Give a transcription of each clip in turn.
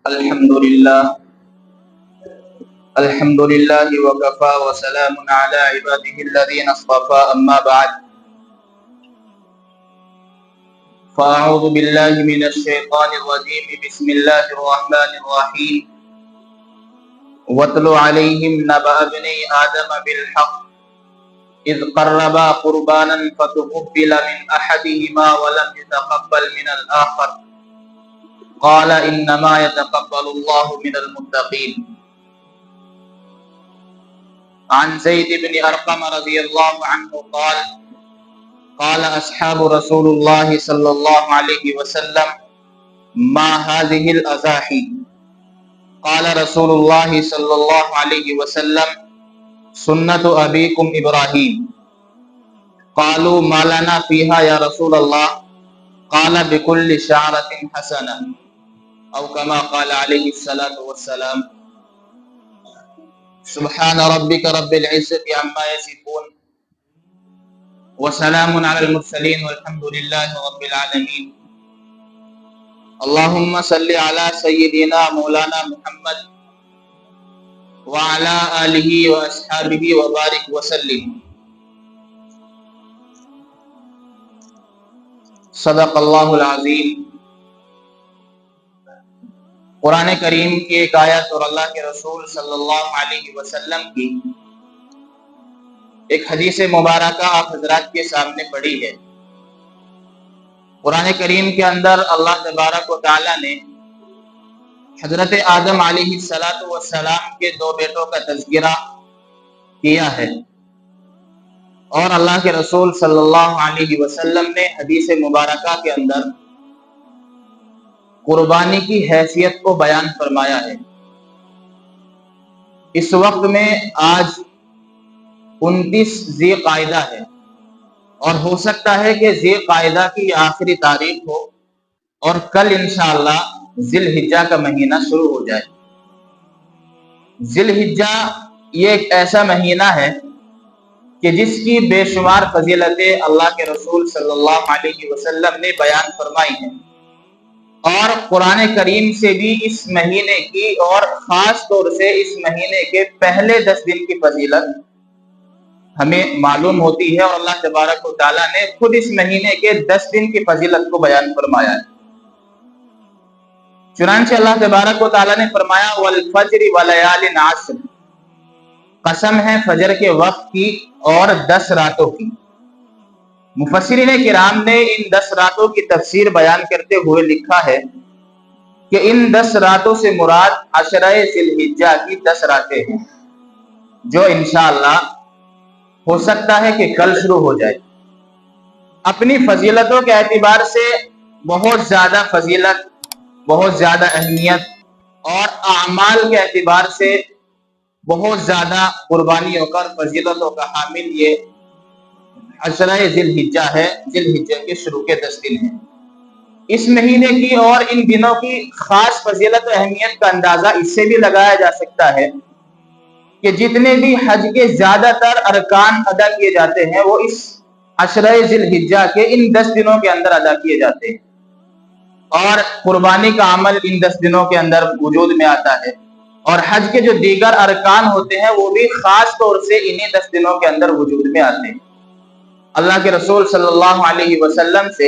الحمدللہ وکفى وسلام على عباده الذين اصطفى اما بعد فاعوذ باللہ من الشیطان الرجیم بسم اللہ الرحمن الرحیم واتل علیہم نبأ ابنی آدم بالحق اذ قربا قربانا فتقبل من احدهما ولم يتقبل من الآخر قال انما يتقبل الله من المتقين. عن زید بن ارقم رضی اللہ عنہ قال قال اصحاب رسول اللہ صلی اللہ علیہ وسلم ما هذه الاضاحی قال رسول اللہ صلی اللہ علیہ وسلم سنت ابیکم ابراہیم قالوا ما لنا فیہا یا رسول اللہ قال بكل شعرة حسنہ او کما قال علیہ الصلاۃ والسلام. سبحان ربک رب العزة عما یصفون وسلام علی المرسلین والحمد للہ رب العالمین. اللہم صلی علی سیدنا مولانا محمد وعلی آلہ واصحابہ وبارک وسلم. صدق اللہ العظیم. قرآن کریم کی ایک آیت اور اللہ کے رسول صلی اللہ علیہ وسلم کی ایک حدیث مبارکہ آپ حضرات کے سامنے پڑھی ہے. قرآن کریم کے اندر اللہ تبارک و تعالی نے حضرت آدم علیہ السلام کے دو بیٹوں کا تذکرہ کیا ہے اور اللہ کے رسول صلی اللہ علیہ وسلم نے حدیث مبارکہ کے اندر قربانی کی حیثیت کو بیان فرمایا ہے. اس وقت میں آج 29 ذی قاعدہ ہے اور ہو سکتا ہے کہ ذی قاعدہ کی آخری تاریخ ہو اور کل انشاءاللہ ذی الحجہ کا مہینہ شروع ہو جائے. ذی الحجہ یہ ایک ایسا مہینہ ہے کہ جس کی بے شمار فضیلتیں اللہ کے رسول صلی اللہ علیہ وسلم نے بیان فرمائی ہیں اور قرآن کریم سے بھی اس مہینے کی اور خاص طور سے اس مہینے کے پہلے 10 دن کی فضیلت ہمیں معلوم ہوتی ہے اور اللہ تبارک و تعالیٰ نے خود اس مہینے کے 10 دن کی فضیلت کو بیان فرمایا ہے. چنانچہ اللہ تبارک و تعالیٰ نے فرمایا والفجر ولیال عشر، قسم ہے فجر کے وقت کی اور 10 راتوں کی. مفسرین کرام نے ان 10 راتوں کی تفسیر بیان کرتے ہوئے لکھا ہے کہ ان 10 راتوں سے مراد عشرہ ذی الحجہ کی 10 راتیں ہیں جو انشاءاللہ ہو سکتا ہے کہ کل شروع ہو جائے. اپنی فضیلتوں کے اعتبار سے بہت زیادہ فضیلت، بہت زیادہ اہمیت اور اعمال کے اعتبار سے بہت زیادہ قربانیوں کا فضیلتوں کا حامل یہ عشرہ ذی الحجہ ہے. ذی الحجہ کے شروع کے 10 دن ہیں. اس مہینے کی اور ان دنوں کی خاص فضیلت و اہمیت کا اندازہ اس سے بھی لگایا جا سکتا ہے کہ جتنے بھی حج کے زیادہ تر ارکان ادا کیے جاتے ہیں وہ اس عشرہ ذی الحجہ کے ان 10 دنوں کے اندر ادا کیے جاتے ہیں اور قربانی کا عمل ان 10 دنوں کے اندر وجود میں آتا ہے اور حج کے جو دیگر ارکان ہوتے ہیں وہ بھی خاص طور سے انہی 10 دنوں کے اندر وجود میں آتے ہیں. اللہ کے رسول صلی اللہ علیہ وسلم سے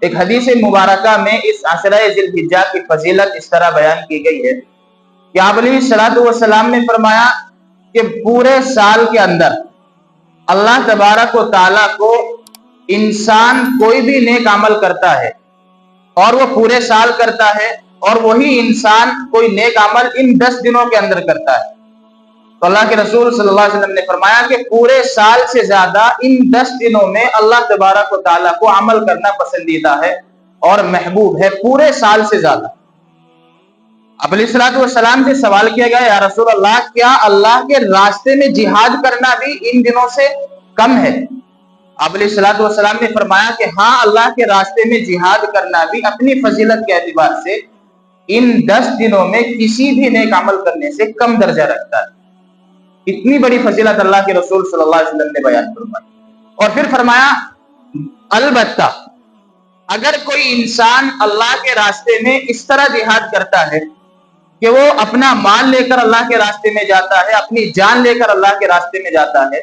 ایک حدیث مبارکہ میں اس عشرہ ذی الحجہ کی فضیلت اس طرح بیان کی گئی ہے کہ آپ علیہ الصلوۃ والسلام نے فرمایا کہ پورے سال کے اندر اللہ تبارک و تعالیٰ کو انسان کوئی بھی نیک عمل کرتا ہے اور وہ پورے سال کرتا ہے اور وہی انسان کوئی نیک عمل ان 10 دنوں کے اندر کرتا ہے تو اللہ کے رسول صلی اللہ علیہ وسلم نے فرمایا کہ پورے سال سے زیادہ ان 10 دنوں میں اللہ تبارک و تعالیٰ کو عمل کرنا پسندیدہ ہے اور محبوب ہے پورے سال سے زیادہ. اب علیہ الصلوۃ والسلام سے سوال کیا گیا یا رسول اللہ کیا اللہ کے راستے میں جہاد کرنا بھی ان دنوں سے کم ہے؟ اب علیہ الصلوۃ والسلام نے فرمایا کہ ہاں اللہ کے راستے میں جہاد کرنا بھی اپنی فضیلت کے اعتبار سے ان 10 دنوں میں کسی بھی نیک عمل کرنے سے کم درجہ رکھتا ہے. اتنی بڑی فضیلت اللہ کے رسول صلی اللہ علیہ وسلم نے بیان فرمائی اور پھر فرمایا البتہ اگر کوئی انسان اللہ کے راستے میں اس طرح جہاد کرتا ہے کہ وہ اپنا مال لے کر اللہ کے راستے میں جاتا ہے، اپنی جان لے کر اللہ کے راستے میں جاتا ہے،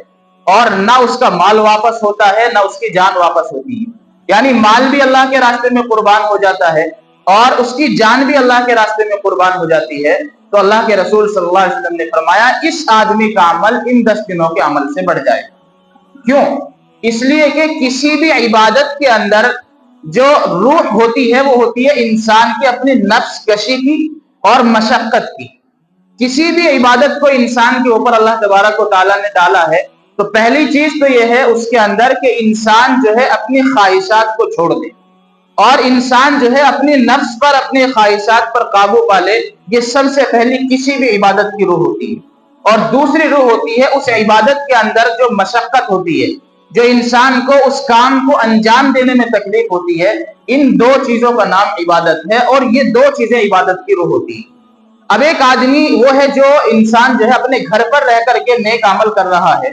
اور نہ اس کا مال واپس ہوتا ہے نہ اس کی جان واپس ہوتی ہے. یعنی مال بھی اللہ کے راستے میں قربان ہو جاتا ہے اور اس کی جان بھی اللہ کے راستے میں قربان ہو جاتی ہے. تو اللہ کے رسول صلی اللہ علیہ وسلم نے فرمایا اس آدمی کا عمل ان 10 دنوں کے عمل سے بڑھ جائے. کیوں؟ اس لیے کہ کسی بھی عبادت کے اندر جو روح ہوتی ہے وہ ہوتی ہے انسان کے اپنے نفس کشی کی اور مشقت کی. کسی بھی عبادت کو انسان کے اوپر اللہ تبارک و تعالیٰ نے ڈالا ہے تو پہلی چیز تو یہ ہے اس کے اندر کہ انسان جو ہے اپنی خواہشات کو چھوڑ دے اور انسان جو ہے اپنی نفس پر اپنے خواہشات پر قابو پا لے. یہ سب سے پہلی کسی بھی عبادت کی روح ہوتی ہے. اور دوسری روح ہوتی ہے اس عبادت کے اندر جو مشقت ہوتی ہے، جو انسان کو اس کام کو انجام دینے میں تکلیف ہوتی ہے. ان دو چیزوں کا نام عبادت ہے اور یہ دو چیزیں عبادت کی روح ہوتی ہے. اب ایک آدمی وہ ہے جو انسان جو ہے اپنے گھر پر رہ کر کے نیک عمل کر رہا ہے،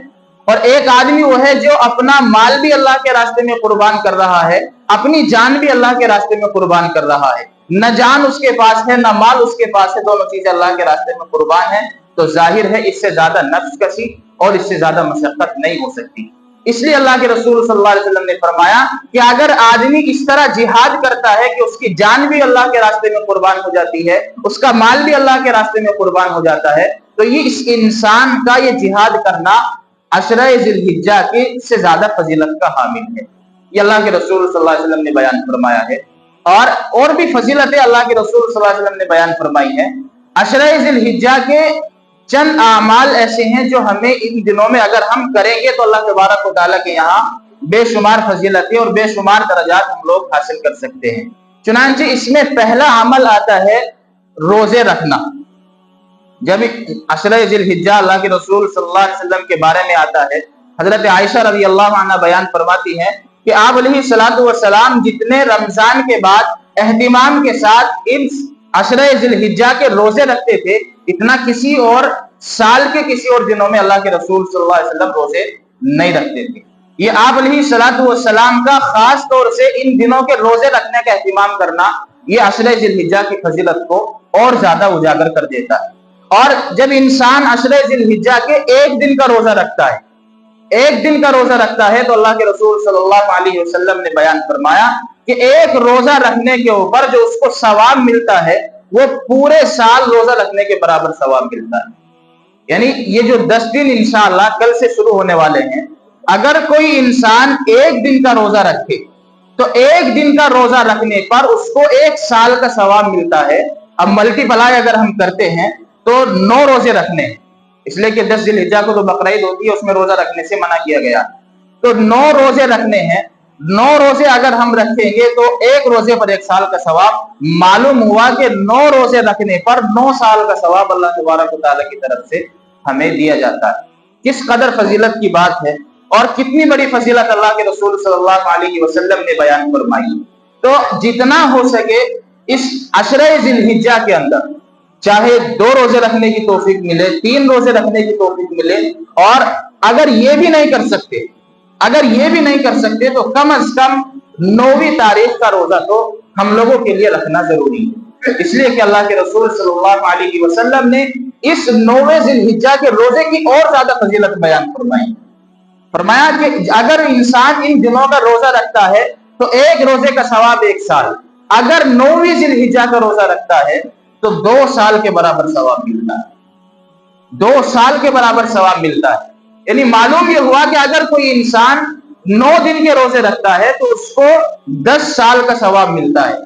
اور ایک آدمی وہ ہے جو اپنا مال بھی اللہ کے راستے میں قربان کر رہا ہے، اپنی جان بھی اللہ کے راستے میں قربان کر رہا ہے. نہ جان اس کے پاس ہے نہ مال اس کے پاس ہے، دونوں چیزیں اللہ کے راستے میں قربان ہیں. تو ظاہر ہے اس سے زیادہ نفس کشی اور اس سے زیادہ مشقت نہیں ہو سکتی. اس لیے اللہ کے رسول صلی اللہ علیہ وسلم نے فرمایا کہ اگر آدمی اس طرح جہاد کرتا ہے کہ اس کی جان بھی اللہ کے راستے میں قربان ہو جاتی ہے، اس کا مال بھی اللہ کے راستے میں قربان ہو جاتا ہے، تو یہ اس انسان کا یہ جہاد کرنا عشرہ ذی الحجہ کے سے زیادہ فضیلت کا حامل ہے. یہ اللہ کے رسول صلی اللہ علیہ وسلم نے بیان فرمایا ہے. اور بھی فضیلتیں اللہ کے رسول صلی اللہ علیہ وسلم نے بیان فرمائی ہیں. عشرہ ذی الحجہ کے چند اعمال ایسے ہیں جو ہمیں ان دنوں میں اگر ہم کریں گے تو اللہ تبارک و تعالیٰ کے یہاں بے شمار فضیلتیں اور بے شمار درجات ہم لوگ حاصل کر سکتے ہیں. چنانچہ اس میں پہلا عمل آتا ہے روزے رکھنا. جب عشرہ ذی الحجہ اللہ کے رسول صلی اللہ علیہ وسلم کے بارے میں آتا ہے، حضرت عائشہ رضی اللہ عنہ بیان فرماتی ہیں کہ آپ علیہ الصلوۃ والسلام جتنے رمضان کے بعد اہتمام کے ساتھ ان عشرہ ذی الحجہ کے روزے رکھتے تھے، اتنا کسی اور سال کے کسی اور دنوں میں اللہ کے رسول صلی اللہ علیہ وسلم روزے نہیں رکھتے تھے. یہ آپ علیہ الصلوۃ والسلام کا خاص طور سے ان دنوں کے روزے رکھنے کا اہتمام کرنا یہ عشرہ ذی الحجہ کی فضیلت کو اور زیادہ اجاگر کر دیتا ہے. اور جب انسان عشرہ ذی الحجہ کے ایک دن کا روزہ رکھتا ہے، ایک دن کا روزہ رکھتا ہے، تو اللہ کے رسول صلی اللہ علیہ وسلم نے بیان فرمایا کہ ایک روزہ رکھنے کے اوپر جو اس کو ثواب ملتا ہے وہ پورے سال روزہ رکھنے کے برابر ثواب ملتا ہے. یعنی یہ جو 10 دن انشاءاللہ کل سے شروع ہونے والے ہیں، اگر کوئی انسان ایک دن کا روزہ رکھے تو ایک دن کا روزہ رکھنے پر اس کو ایک سال کا ثواب ملتا ہے. اب ملٹی پلائی اگر ہم کرتے ہیں تو 9 روزے رکھنے ہیں، اس لیے کہ 10 ذی الحجہ کو تو بقرعید ہوتی ہے، اس میں روزہ رکھنے سے منع کیا گیا. تو 9 روزے رکھنے ہیں. 9 روزے اگر ہم رکھیں گے تو ایک روزے پر ایک سال کا ثواب. معلوم ہوا کہ 9 روزے رکھنے پر 9 سال کا ثواب اللہ تبارک و تعالیٰ کی طرف سے ہمیں دیا جاتا ہے. کس قدر فضیلت کی بات ہے اور کتنی بڑی فضیلت اللہ کے رسول صلی اللہ علیہ وسلم نے بیان فرمائی. تو جتنا ہو سکے اس عشرہ ذی الحجہ کے اندر چاہے 2 روزے رکھنے کی توفیق ملے، 3 روزے رکھنے کی توفیق ملے، اور اگر یہ بھی نہیں کر سکتے تو کم از کم 9ویں تاریخ کا روزہ تو ہم لوگوں کے لیے رکھنا ضروری ہے. اس لیے کہ اللہ کے رسول صلی اللہ علیہ وسلم نے اس 9ویں ذی الحجہ کے روزے کی اور زیادہ فضیلت بیان فرمایا کہ اگر انسان ان دنوں کا روزہ رکھتا ہے تو ایک روزے کا ثواب ایک سال، اگر 9ویں ذی الحجہ کا روزہ رکھتا ہے تو 2 سال کے برابر ثواب ملتا ہے. 2 سال کے برابر ثواب ملتا ہے. یعنی معلوم یہ ہوا کہ اگر کوئی انسان 9 دن کے روزے رکھتا ہے تو اس کو 10 سال کا ثواب ملتا ہے.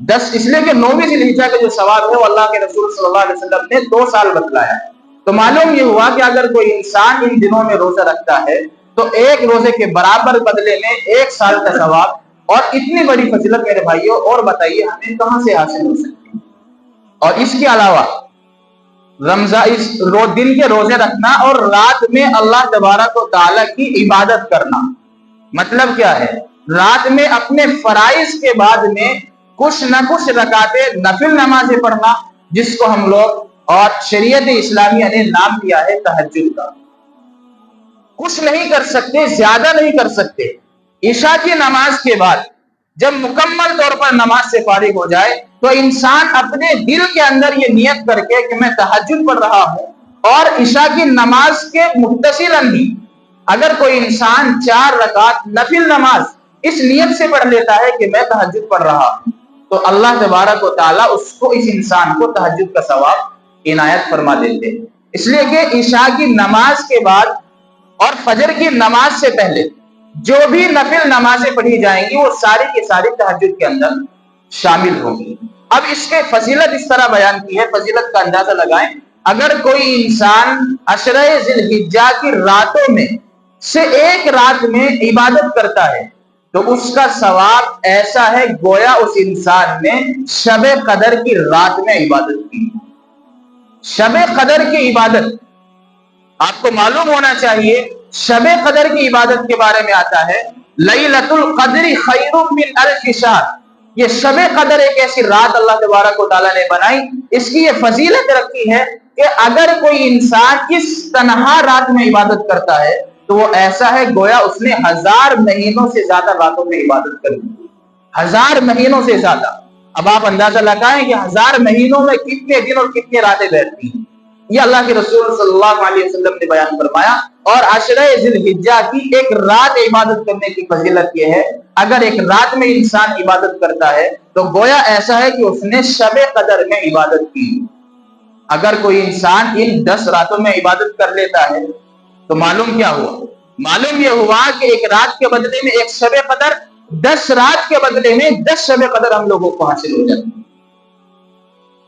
10 اس لیے کہ 9ویں ذی الحجہ کا جو ثواب ہے وہ اللہ کے رسول صلی اللہ علیہ وسلم نے 2 سال بتلایا ہے. تو معلوم یہ ہوا کہ اگر کوئی انسان ان دنوں میں روزہ رکھتا ہے تو ایک روزے کے برابر بدلے میں 1 سال کا ثواب. اور اتنی بڑی فضیلت میرے بھائیوں اور بتائیے ہمیں کہاں سے حاصل ہو سکتی ہے. اور اس کے علاوہ دن کے روزے رکھنا اور رات میں اللہ تبارک و تعالیٰ کی عبادت کرنا. مطلب کیا ہے؟ رات میں اپنے فرائض کے بعد میں کچھ نہ کچھ رکعتیں نفل نمازیں پڑھنا، جس کو ہم لوگ اور شریعت اسلامیہ نے نام دیا ہے تہجد کا. کچھ نہیں کر سکتے، زیادہ نہیں کر سکتے. عشاء کی نماز کے بعد جب مکمل طور پر نماز سے فارغ ہو جائے تو انسان اپنے دل کے اندر یہ نیت کر کے کہ میں تہجد پڑھ رہا ہوں اور عشاء کی نماز کے متصلاً بھی اگر کوئی انسان 4 رکعت نفل نماز اس نیت سے پڑھ لیتا ہے کہ میں تہجد پڑھ رہا ہوں، تو اللہ تبارک و تعالیٰ اس انسان کو تہجد کا ثواب عنایت فرما دیتے ہیں۔ اس لیے کہ عشاء کی نماز کے بعد اور فجر کی نماز سے پہلے جو بھی نفل نمازیں پڑھی جائیں گی وہ ساری کی ساری تہجد کے اندر شامل ہوں گی۔ اب اس کے فضیلت اس طرح بیان کی ہے، فضیلت کا اندازہ لگائیں۔ اگر کوئی انسان عشرہ ذی الحجہ کی راتوں میں سے ایک رات میں عبادت کرتا ہے تو اس کا ثواب ایسا ہے گویا اس انسان نے شب قدر کی رات میں عبادت کی۔ شب قدر کی عبادت آپ کو معلوم ہونا چاہیے، شب قدر کی عبادت کے بارے میں آتا ہے لیلۃ القدر خیر من الف شہر۔ یہ شب قدر ایک ایسی رات اللہ تبارک و تعالیٰ نے بنائی، اس کی یہ فضیلت رکھی ہے کہ اگر کوئی انسان اس تنہا رات میں عبادت کرتا ہے تو وہ ایسا ہے گویا اس نے 1000 مہینوں سے زیادہ راتوں میں عبادت کر دی، 1000 مہینوں سے زیادہ۔ اب آپ اندازہ لگائیں کہ 1000 مہینوں میں کتنے دن اور کتنے راتیں بیٹھتی ہیں، یہ اللہ کے رسول صلی اللہ علیہ وسلم نے بیان فرمایا۔ اور عشرہ ذی الحجہ کی ایک رات عبادت کرنے کی فضیلت یہ ہے، اگر ایک رات میں انسان عبادت کرتا ہے تو گویا ایسا ہے کہ اس نے شب قدر میں عبادت کی۔ اگر کوئی انسان ان 10 راتوں میں عبادت کر لیتا ہے تو معلوم کیا ہوا؟ معلوم یہ ہوا کہ ایک رات کے بدلے میں ایک شب قدر، 10 رات کے بدلے میں 10 شب قدر ہم لوگوں کو حاصل ہو جاتی ہے۔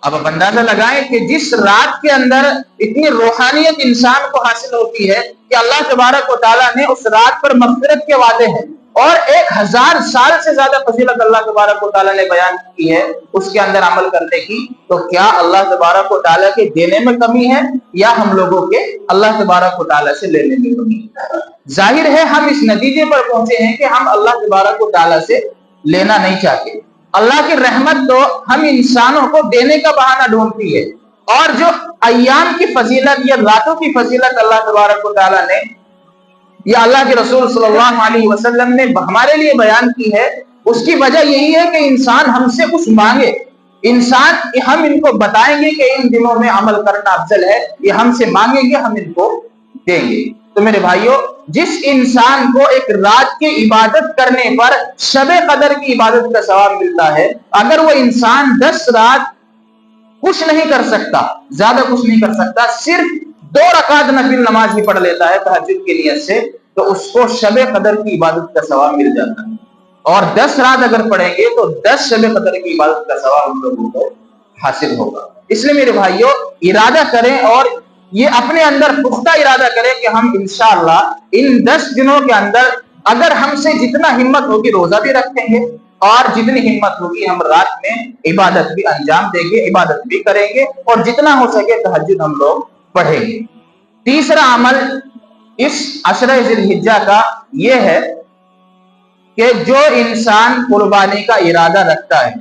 اب آپ اندازہ لگائیں کہ جس رات کے اندر اتنی روحانیت انسان کو حاصل ہوتی ہے کہ اللہ تبارک و تعالیٰ نے اس رات پر مغفرت کے وعدے ہیں اور 1000 سال سے زیادہ فضیلت اللہ تبارک و تعالیٰ نے بیان کی ہے اس کے اندر عمل کرنے کی، تو کیا اللہ تبارک و تعالیٰ کے دینے میں کمی ہے یا ہم لوگوں کے اللہ تبارک و تعالیٰ سے لینے میں کمی ہے؟ ظاہر ہے ہم اس نتیجے پر پہنچے ہیں کہ ہم اللہ تبارک و تعالیٰ سے لینا نہیں چاہتے۔ اللہ کی رحمت تو ہم انسانوں کو دینے کا بہانہ ڈھونڈتی ہے، اور جو ایام کی فضیلت یا راتوں کی فضیلت اللہ تبارک و تعالیٰ نے یا اللہ کے رسول صلی اللہ علیہ وسلم نے ہمارے لیے بیان کی ہے، اس کی وجہ یہی ہے کہ انسان ہم سے کچھ مانگے، انسان ہم ان کو بتائیں گے کہ ان دنوں میں عمل کرنا افضل ہے، یہ ہم سے مانگیں گے، ہم ان کو دیں گے۔ تو میرے بھائیوں، جس انسان کو ایک رات کی عبادت کرنے پر شب قدر کی عبادت کا ثواب ملتا ہے، اگر وہ انسان 10 رات کچھ نہیں کر سکتا، زیادہ کچھ نہیں کر سکتا، صرف 2 رکعت نفل نماز بھی پڑھ لیتا ہے تہجد کی نیت سے، تو اس کو شب قدر کی عبادت کا ثواب مل جاتا ہے۔ اور 10 رات اگر پڑھیں گے تو 10 شب قدر کی عبادت کا ثواب ہم لوگوں کو حاصل ہوگا۔ اس لیے میرے بھائیوں، ارادہ کریں اور یہ اپنے اندر پختہ ارادہ کریں کہ ہم انشاءاللہ ان 10 دنوں کے اندر اگر ہم سے جتنا ہمت ہوگی روزہ بھی رکھیں گے، اور جتنی ہمت ہوگی ہم رات میں عبادت بھی انجام دیں گے، عبادت بھی کریں گے، اور جتنا ہو سکے تہجد ہم لوگ پڑھیں گے۔ تیسرا عمل اس عشرہ ذی الحجہ کا یہ ہے کہ جو انسان قربانی کا ارادہ رکھتا ہے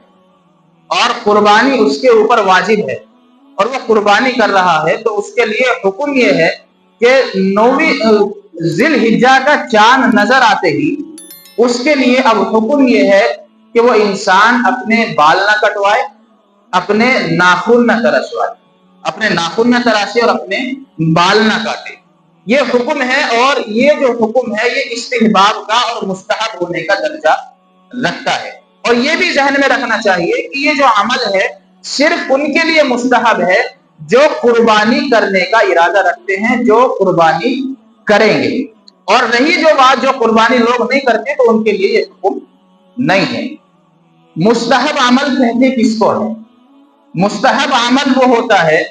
اور قربانی اس کے اوپر واجب ہے اور وہ قربانی کر رہا ہے، تو اس کے لیے حکم یہ ہے کہ 9ویں ذی الحجہ کا چاند نظر آتے ہی اس کے لیے اب حکم یہ ہے کہ وہ انسان اپنے بال نہ کٹوائے، اپنے ناخن نہ تراشوائے، اپنے ناخن نہ تراشے اور اپنے بال نہ کاٹے۔ یہ حکم ہے، اور یہ جو حکم ہے یہ استحباب کا اور مستحب ہونے کا درجہ رکھتا ہے۔ اور یہ بھی ذہن میں رکھنا چاہیے کہ یہ جو عمل ہے صرف ان کے لیے مستحب ہے جو قربانی کرنے کا ارادہ رکھتے ہیں، جو قربانی کریں گے، اور رہی جو بات جو قربانی لوگ نہیں کرتے تو ان کے لیے یہ حکم نہیں ہے۔ مستحب عمل کہتے کس کو ہے؟ مستحب عمل وہ ہوتا ہے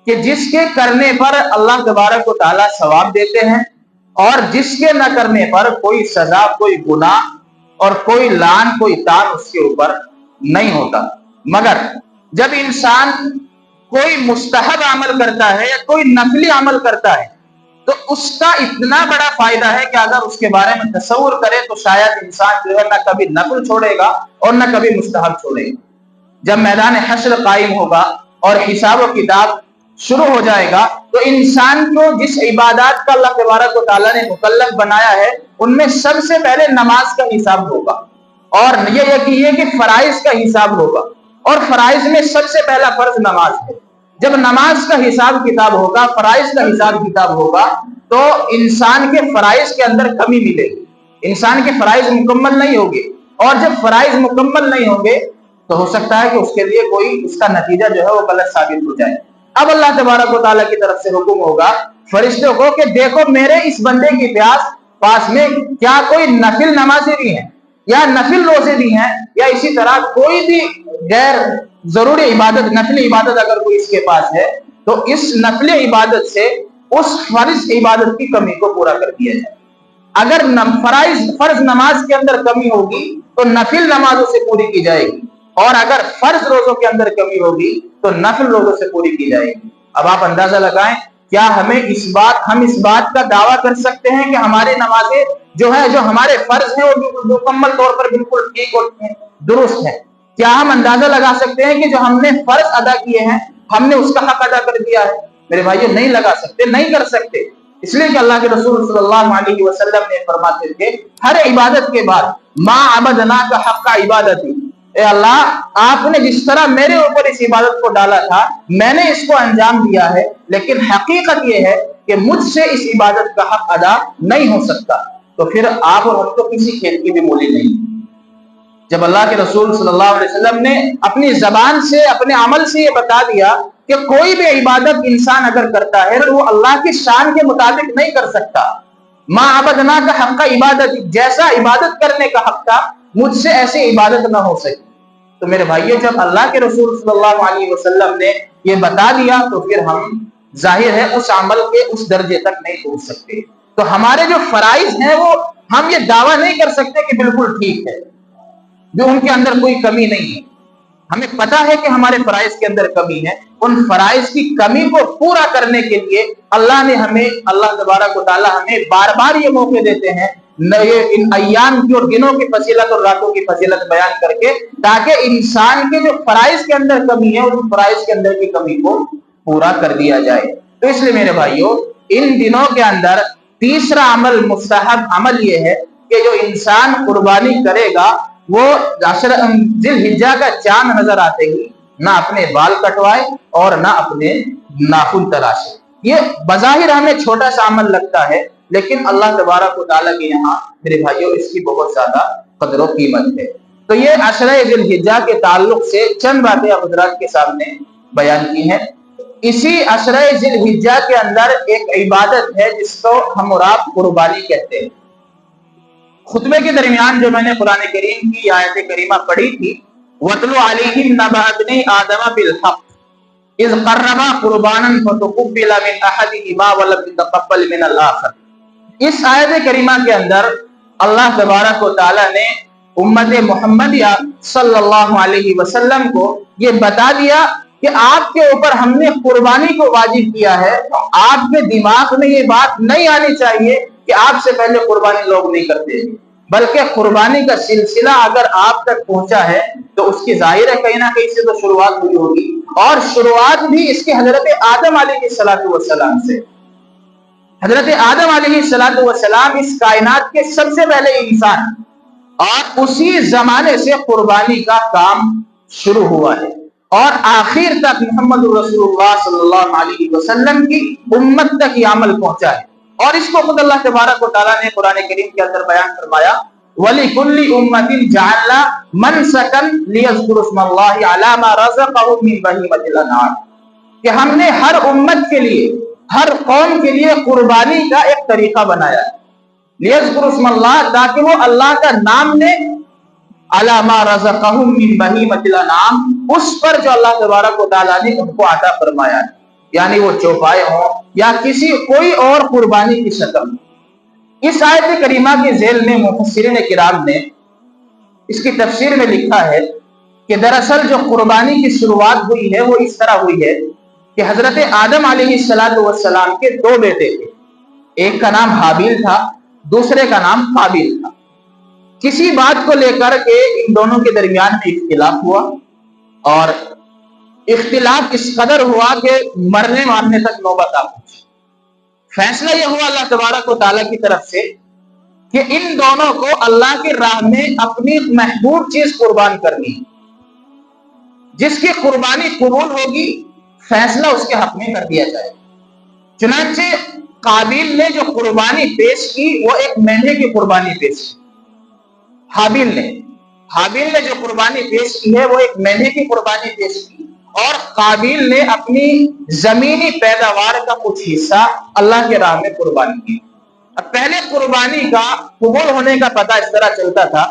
کہ جس کے کرنے پر اللہ تبارک و تعالیٰ ثواب دیتے ہیں، اور جس کے نہ کرنے پر کوئی سزا، کوئی گناہ اور کوئی لعن، کوئی تان اس کے اوپر نہیں ہوتا۔ مگر جب انسان کوئی مستحب عمل کرتا ہے یا کوئی نفلی عمل کرتا ہے تو اس کا اتنا بڑا فائدہ ہے کہ اگر اس کے بارے میں تصور کرے تو شاید انسان جو ہے نہ کبھی نفل چھوڑے گا اور نہ کبھی مستحب چھوڑے گا۔ جب میدان حشر قائم ہوگا اور حساب و کتاب شروع ہو جائے گا تو انسان کو جس عبادات کا اللہ تبارک و تعالیٰ نے مکلف بنایا ہے ان میں سب سے پہلے نماز کا حساب ہوگا، اور یہ کہ فرائض کا حساب ہوگا، اور فرائض میں سب سے پہلا فرض نماز ہے۔ جب نماز کا حساب کتاب ہوگا، فرائض کا حساب کتاب ہوگا، تو انسان کے فرائض کے اندر کمی ملے گی، انسان کے فرائض مکمل نہیں ہوگے، اور جب فرائض مکمل نہیں ہوں گے تو ہو سکتا ہے کہ اس کے لیے کوئی اس کا نتیجہ جو ہے وہ غلط ثابت ہو جائے۔ اب اللہ تبارک و تعالیٰ کی طرف سے حکم ہوگا فرشتوں کو کہ دیکھو میرے اس بندے کی پاس میں کیا کوئی نفل نمازیں بھی ہیں یا نفل روزے بھی ہیں، یا اسی طرح کوئی بھی غیر ضروری عبادت، نفل عبادت اگر کوئی اس کے پاس ہے تو اس نفل عبادت سے اس فرض عبادت کی کمی کو پورا کر دیا جائے۔ اگر فرض نماز کے اندر کمی ہوگی تو نفل نمازوں سے پوری کی جائے گی، اور اگر فرض روزوں کے اندر کمی ہوگی تو نفل روزوں سے پوری کی جائے گی۔ اب آپ اندازہ لگائیں، کیا ہم اس بات کا دعویٰ کر سکتے ہیں کہ ہماری نمازیں جو ہمارے فرض ہیں وہ مکمل طور پر بالکل ٹھیک اور درست ہیں؟ کیا ہم اندازہ لگا سکتے ہیں کہ جو ہم نے فرض ادا کیے ہیں ہم نے اس کا حق ادا کر دیا ہے؟ میرے بھائیو نہیں لگا سکتے، نہیں کر سکتے، اس لیے کہ اللہ کے رسول صلی اللہ علیہ وسلم نے فرماتے تھے ہر عبادت کے بعد ما عبدنا کا حق عبادتی، اے اللہ آپ نے جس طرح میرے اوپر اس عبادت کو ڈالا تھا میں نے اس کو انجام دیا ہے، لیکن حقیقت یہ ہے کہ مجھ سے اس عبادت کا حق ادا نہیں ہو سکتا، تو پھر آپ اور ہم تو کسی کھیل کی بھی مولی نہیں۔ جب اللہ کے رسول صلی اللہ علیہ وسلم نے اپنی زبان سے، اپنے عمل سے یہ بتا دیا کہ کوئی بھی عبادت انسان اگر کرتا ہے تو وہ اللہ کی شان کے مطابق نہیں کر سکتا، ما عبدنا کا حق عبادت، جیسا عبادت کرنے کا حق تھا مجھ سے ایسی عبادت نہ ہو سکی۔ تو میرے بھائیو جب اللہ کے رسول صلی اللہ علیہ وسلم نے یہ بتا دیا تو پھر ہم ظاہر ہے اس عمل کے اس درجے تک نہیں پہنچ سکتے۔ تو ہمارے جو فرائض ہیں وہ ہم یہ دعویٰ نہیں کر سکتے کہ بالکل ٹھیک ہے، جو ان کے اندر کوئی کمی نہیں ہے۔ ہمیں پتا ہے کہ ہمارے فرائض کے اندر کمی ہے، ان فرائض کی کمی کو پورا کرنے کے لیے اللہ تبارک و تعالیٰ ہمیں بار بار یہ موقع دیتے ہیں ان ایام کی اور دنوں کی فضیلت اور راتوں کی فضیلت بیان کر کے، تاکہ انسان کے جو فرائض کے اندر کمی ہے ان فرائض کے اندر کی کمی کو پورا کر دیا جائے۔ تو اس لیے میرے بھائیوں ان دنوں کے اندر تیسرا عمل، مستحب عمل یہ ہے کہ جو انسان قربانی کرے گا وہ ذی الحجہ کا چاند نظر آتے ہی نہ اپنے بال کٹوائے اور نہ اپنے ناخن تراشے۔ یہ بظاہر ہمیں چھوٹا سا عمل لگتا ہے، لیکن اللہ تبارک و تعالیٰ کے یہاں میرے بھائیوں اس کی بہت زیادہ قدر و قیمت ہے۔ تو یہ عشرہ ذی الحجہ کے تعلق سے چند باتیں حضرات کے سامنے بیان کی ہیں۔ اسی عشرہ ذی الحجہ کے اندر ایک عبادت ہے جس کو ہم اور آپ قربانی کہتے ہیں۔ خطبے کے درمیان جو میں نے قرآن کریم کی آیت کریمہ پڑھی تھی، وَاتْلُ عَلَيْهِمْ نَبَأَ ابْنَيْ آدَمَ بِالْحَقِّ إِذْ قَرَّبَا قُرْبَانًا فَتُقُبِّلَ مِنْ أَحَدِهِمَا وَلَمْ يُتَقَبَّلْ مِنَ الْآخَرِ۔ اس آیت کریمہ کے اندر اللہ تبارک و تعالیٰ نے امت محمدیہ صلی اللہ علیہ وسلم کو یہ بتا دیا کہ آپ کے اوپر ہم نے قربانی کو واجب کیا ہے۔ آپ کے دماغ میں یہ بات نہیں آنی چاہیے کہ آپ سے پہلے قربانی لوگ نہیں کرتے، بلکہ قربانی کا سلسلہ اگر آپ تک پہنچا ہے تو اس کی ظاہر ہے کہیں نہ کہیں سے تو شروعات ہوئی ہوگی، اور شروعات بھی اس کے حضرت آدم علیہ السلام سے۔ حضرت آدم علیہ السلام اس کائنات کے سب سے پہلے انسان، اور اسی زمانے سے قربانی کا کام شروع ہوا ہے، اور آخر تک محمد رسول اللہ صلی اللہ علیہ وسلم کی امت تک یہ عمل پہنچا ہے۔ اور اس کو خود اللہ تبارک و تعالیٰ نے قرآن کریم کے اندر بیان فرمایا، وَلِكُلِّ أُمَّةٍ جَعَلْنَا مَنْسَكًا لِيَذْكُرُوا اسْمَ اللَّهِ عَلَىٰ مَا رَزَقَهُم مِّن بَهِيمَةِ الْأَنْعَامِ، کہ ہم نے ہر امت کے لیے، ہر قوم کے لیے قربانی کا ایک طریقہ بنایا ہے، لِيَذْكُرُوا اسْمَ اللَّهِ، تاکہ وہ اللہ کا نام لے، عَلَىٰ مَا رَزَقَهُم مِّن بَهِيمَةِ الْأَنْعَامِ، اس پر جو اللہ تبارک و تعالیٰ نے ان کو عطا فرمایا ہے، یعنی وہ چوپائے ہوں یا کوئی اور قربانی کی شکل۔ اس آیت کریمہ کے ذیل میں مفسرین کرام نے اس کی تفسیر میں لکھا ہے کہ دراصل جو قربانی کی شروعات ہوئی ہے وہ اس طرح ہوئی ہے کہ حضرت آدم علیہ السلام کے دو بیٹے تھے، ایک کا نام حابیل تھا، دوسرے کا نام قابیل تھا۔ کسی بات کو لے کر کے ان دونوں کے درمیان میں اختلاف ہوا، اور اختلاف اس قدر ہوا کہ مرنے مارنے تک نوبت آ پہنچی۔ فیصلہ یہ ہوا اللہ تبارک و تعالیٰ کی طرف سے کہ ان دونوں کو اللہ کی راہ میں اپنی محبوب چیز قربان کرنی ہے۔ جس کی قربانی قبول ہوگی فیصلہ اس کے حق میں کر دیا جائے۔ چنانچہ قابیل نے جو قربانی پیش کی وہ ایک مینڈے کی قربانی پیش کی، حابیل نے جو قربانی پیش کی ہے وہ ایک مینڈے کی قربانی پیش کی، اور قابیل نے اپنی زمینی پیداوار کا کچھ حصہ اللہ کے راہ میں قربانی کی۔ اب پہلے قربانی کا قبول ہونے کا پتہ اس طرح چلتا تھا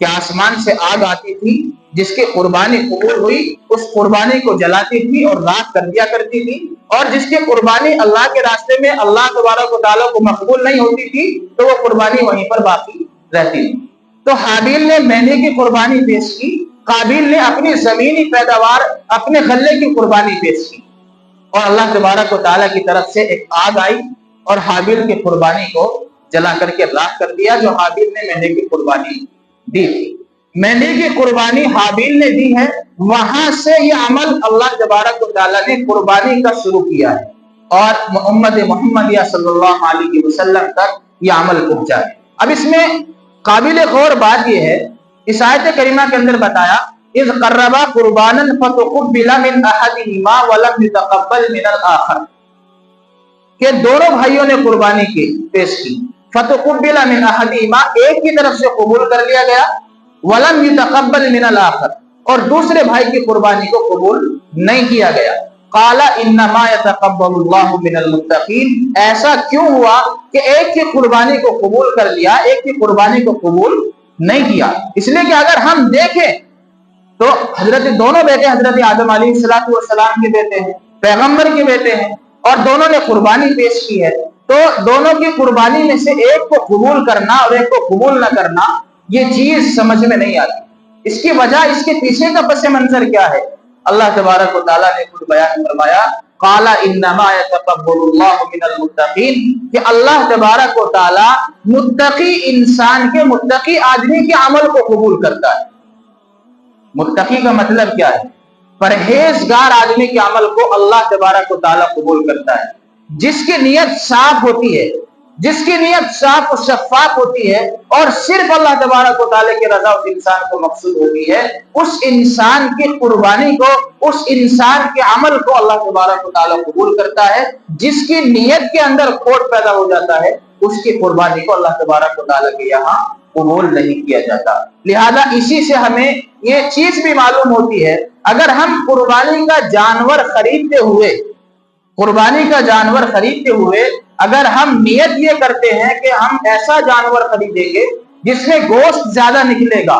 کہ آسمان سے آگ آتی تھی، جس کی قربانی قبول ہوئی اس قربانی کو جلاتی تھی اور راکھ کر دیا کرتی تھی، اور جس کی قربانی اللہ کے راستے میں اللہ تبارک و تعالیٰ کو مقبول نہیں ہوتی تھی تو وہ قربانی وہیں پر باقی رہتی تھی۔ تو حابیل نے مینڈے کی قربانی پیش کی، قابیل نے اپنی زمینی پیداوار اپنے غلے کی قربانی پیش کی، اور اللہ تبارک و تعالیٰ کی طرف سے ایک آگ آئی اور حابیل کی قربانی کو جلا کر کے راکھ کر دیا، جو حابیل نے مینڈے کی قربانی دی تھی۔ مینڈے کی قربانی حابیل نے دی ہے، وہاں سے یہ عمل اللہ تبارک و تعالیٰ نے قربانی کا شروع کیا ہے، اور محمد محمدیہ صلی اللہ علیہ وسلم تک یہ عمل پہنچا ہے۔ اب اس میں قابل غور بات یہ ہے، اس آیت کریمہ کے اندر بتایا اذ قربا قربانا فتقبل من احدهما ولم يتقبل من الاخر، کہ دونوں بھائیوں نے قربانی کی پیش کی، فتقبل من احدهما ایک کی طرف سے قبول کر لیا گیا، ولم يتقبل من الاخر اور دوسرے بھائی کی قربانی کو قبول نہیں کیا گیا۔ قال انما يتقبل الله من المتقين، ایسا کیوں ہوا کہ ایک کی قربانی کو قبول کر لیا، ایک کی قربانی کو قبول نہیں کیا؟ اس لیے کہ اگر ہم دیکھیں تو دونوں بیٹے حضرت آدم علیہ السلام کے بیٹے ہیں، پیغمبر کے بیٹے ہیں، اور دونوں نے قربانی پیش کی ہے، تو دونوں کی قربانی میں سے ایک کو قبول کرنا اور ایک کو قبول نہ کرنا یہ چیز سمجھ میں نہیں آتی۔ اس کی وجہ، اس کے پیچھے کا پس منظر کیا ہے؟ اللہ تبارک و تعالیٰ نے خود بیان فرمایا قال انما يتقبل الله من المتقين، کہ اللہ تبارک و تعالیٰ متقی انسان کے، متقی آدمی کے عمل کو قبول کرتا ہے۔ متقی کا مطلب کیا ہے؟ پرہیزگار آدمی کے عمل کو اللہ تبارک و تعالیٰ قبول کرتا ہے، جس کی نیت صاف ہوتی ہے، جس کی نیت صاف و شفاف ہوتی ہے اور صرف اللہ تبارک و تعالیٰ کی رضا اس انسان کو مقصود ہوتی ہے، اس انسان کی قربانی کو، اس انسان کے عمل کو اللہ تبارک و تعالیٰ قبول کرتا ہے۔ جس کی نیت کے اندر کھوٹ پیدا ہو جاتا ہے اس کی قربانی کو اللہ تبارک و تعالیٰ کے یہاں قبول نہیں کیا جاتا۔ لہذا اسی سے ہمیں یہ چیز بھی معلوم ہوتی ہے، اگر ہم قربانی کا جانور خریدتے ہوئے اگر ہم نیت یہ کرتے ہیں کہ ہم ایسا جانور خریدیں گے جس میں گوشت زیادہ نکلے گا،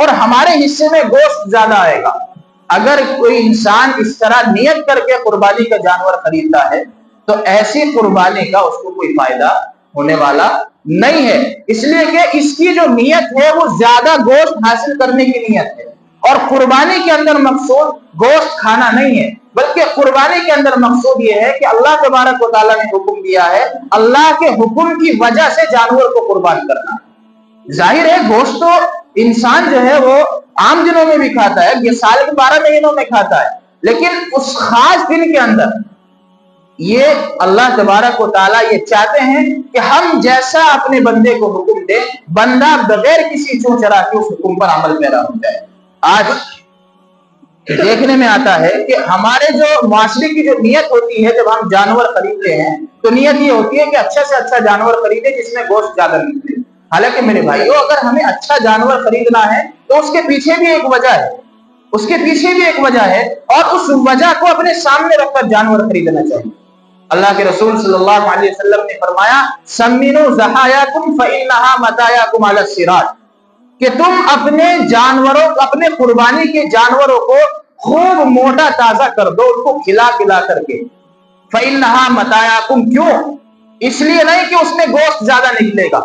اور ہمارے حصے میں گوشت زیادہ آئے گا، اگر کوئی انسان اس طرح نیت کر کے قربانی کا جانور خریدتا ہے تو ایسی قربانی کا اس کو کوئی فائدہ ہونے والا نہیں ہے، اس لیے کہ اس کی جو نیت ہے وہ زیادہ گوشت حاصل کرنے کی نیت ہے، اور قربانی کے اندر مقصود گوشت کھانا نہیں ہے، بلکہ قربانی کے اندر مقصود یہ ہے کہ اللہ تبارک و تعالیٰ نے حکم دیا ہے، اللہ کے حکم کی وجہ سے جانور کو قربان کرنا۔ ظاہر ہے گوشت تو انسان جو ہے وہ عام دنوں میں بھی کھاتا ہے، یہ سال کے 12 مہینوں میں کھاتا ہے، لیکن اس خاص دن کے اندر یہ اللہ تبارک و تعالیٰ یہ چاہتے ہیں کہ ہم جیسا اپنے بندے کو حکم دیں، بندہ بغیر کسی چوں چرا کے اس حکم پر عمل پیرا ہو جائے۔ آج دیکھنے میں آتا ہے کہ ہمارے جو معاشرے کی جو نیت ہوتی ہے جب ہم جانور خریدتے ہیں تو نیت یہ ہوتی ہے کہ اچھا سے اچھا جانور خریدے جس میں گوشت زیادہ نکلے۔ حالانکہ میرے بھائیو، اگر ہمیں اچھا جانور خریدنا ہے تو اس کے پیچھے بھی ایک وجہ ہے، اور اس وجہ کو اپنے سامنے رکھ کر جانور خریدنا چاہیے۔ اللہ کے رسول صلی اللہ علیہ وسلم نے فرمایا سمنوا ضحایاکم فإنہا متاعکم علی الصراط، کہ تم اپنے قربانی کے جانوروں کو خوب موٹا تازہ کر دو، ان کو کھلا کر کے۔ فإنہا متاعکم، کیوں؟ اس لیے نہیں کہ اس میں گوشت زیادہ نکلے گا،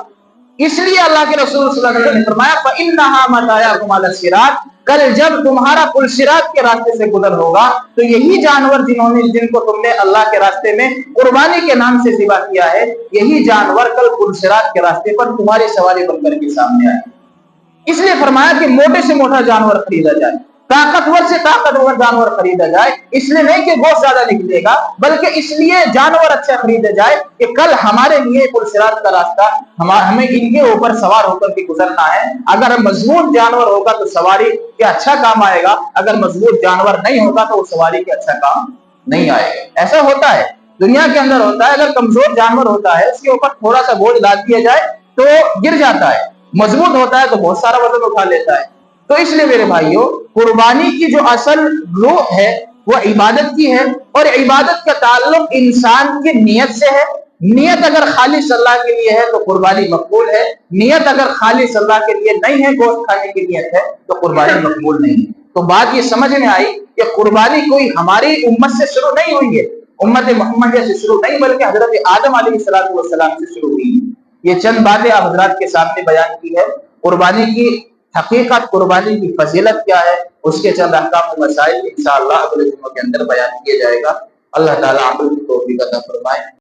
اس لیے اللہ کے رسول صلی اللہ علیہ وسلم نے فرمایا فإنہا متاعکم علی الصراط، کل جب تمہارا پل صراط کے راستے سے گزر ہوگا تو یہی جانور جن کو تم نے اللہ کے راستے میں قربانی کے نام سے ذبح کیا ہے، یہی جانور کل پل صراط کے راستے پر تمہاری سواری بن کر کے سامنے آئے۔ اس لیے فرمایا کہ موٹے سے موٹا جانور خریدا جائے۔ طاقتور سے طاقتور جانور خریدا جائے، اس لیے نہیں کہ گوشت زیادہ نکلے گا، بلکہ اس لیے جانور اچھے خریدے جائے کہ کل ہمارے لیے پرصراط کا راستہ ہمیں ان کے اوپر سوار ہو کر کے گزرنا ہے۔ اگر مضبوط جانور ہوگا تو سواری کے اچھا کام آئے گا، اگر مضبوط جانور نہیں ہوگا تو وہ سواری کے اچھا کام نہیں آئے گا۔ ایسا ہوتا ہے، دنیا کے اندر ہوتا ہے، اگر کمزور جانور ہوتا ہے اس کے اوپر تھوڑا سا بوجھ ڈال دیا جائے تو گر جاتا ہے، مضبوط ہوتا ہے تو بہت سارا وزن اٹھا لیتا ہے۔ تو اس لیے میرے بھائیوں، قربانی کی جو اصل روح ہے وہ عبادت کی ہے، اور عبادت کا تعلق انسان کی نیت سے ہے۔ نیت اگر خالص اللہ کے لیے ہے تو قربانی مقبول ہے، نیت اگر خالص اللہ کے لیے نہیں ہے، گوشت کھانے کی نیت ہے تو قربانی مقبول نہیں ہے۔ تو بات یہ سمجھ میں آئی کہ قربانی کوئی ہماری امت سے شروع نہیں ہوئی ہے، امت محمدیہ سے شروع نہیں، بلکہ حضرت آدم علیہ السلام سے شروع ہوئی ہے۔ یہ چند باتیں آپ حضرات کے سامنے بیان کی ہے۔ قربانی کی حقیقت، قربانی کی فضیلت کیا ہے، اس کے چند احکام و مسائل انشاءاللہ اگلے دنوں کے اندر بیان کیا جائے گا۔ اللہ تعالیٰ عمل کی توفیق عطا فرمائے۔